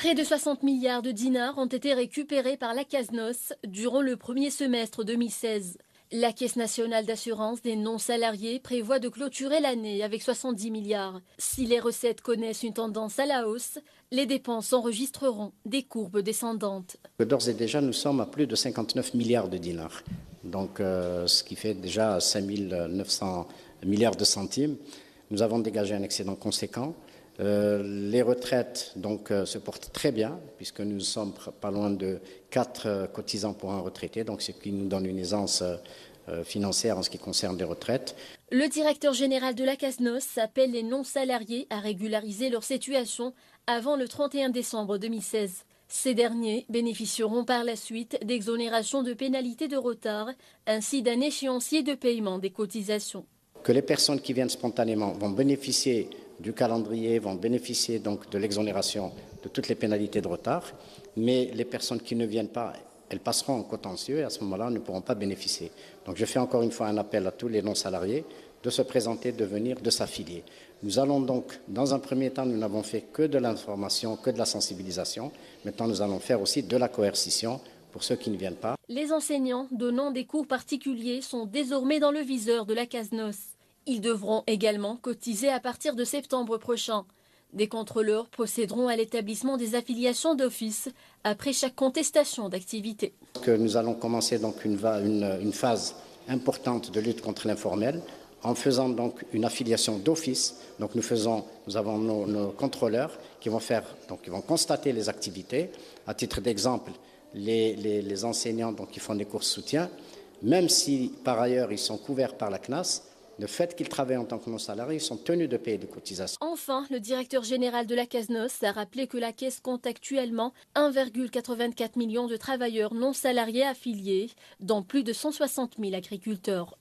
Près de 60 milliards de dinars ont été récupérés par la CASNOS durant le premier semestre 2016. La Caisse nationale d'assurance des non-salariés prévoit de clôturer l'année avec 70 milliards. Si les recettes connaissent une tendance à la hausse, les dépenses enregistreront des courbes descendantes. D'ores et déjà, nous sommes à plus de 59 milliards de dinars, donc ce qui fait déjà 5 900 milliards de centimes. Nous avons dégagé un excédent conséquent. Les retraites se portent très bien, puisque nous sommes pas loin de 4 cotisants pour un retraité, donc ce qui nous donne une aisance financière en ce qui concerne les retraites. Le directeur général de la CASNOS appelle les non-salariés à régulariser leur situation avant le 31 décembre 2016. Ces derniers bénéficieront par la suite d'exonérations de pénalités de retard ainsi d'un échéancier de paiement des cotisations. Que les personnes qui viennent spontanément vont bénéficier du calendrier, vont bénéficier donc de l'exonération de toutes les pénalités de retard, mais les personnes qui ne viennent pas, elles passeront en contentieux et à ce moment-là, ne pourront pas bénéficier. Donc je fais encore une fois un appel à tous les non-salariés de se présenter, de venir, de s'affilier. Nous allons donc, dans un premier temps, nous n'avons fait que de l'information, que de la sensibilisation. Maintenant, nous allons faire aussi de la coercition pour ceux qui ne viennent pas. Les enseignants donnant des cours particuliers sont désormais dans le viseur de la CASNOS. Ils devront également cotiser à partir de septembre prochain. Des contrôleurs procéderont à l'établissement des affiliations d'office après chaque contestation d'activité. Nous allons commencer donc une phase importante de lutte contre l'informel en faisant donc une affiliation d'office. Donc nous avons nos contrôleurs qui vont constater les activités. À titre d'exemple, les enseignants qui font des cours soutien, même si par ailleurs ils sont couverts par la CNAS, le fait qu'ils travaillent en tant que non-salariés, ils sont tenus de payer des cotisations. Enfin, le directeur général de la CASNOS a rappelé que la Caisse compte actuellement 1,84 million de travailleurs non salariés affiliés, dont plus de 160 000 agriculteurs.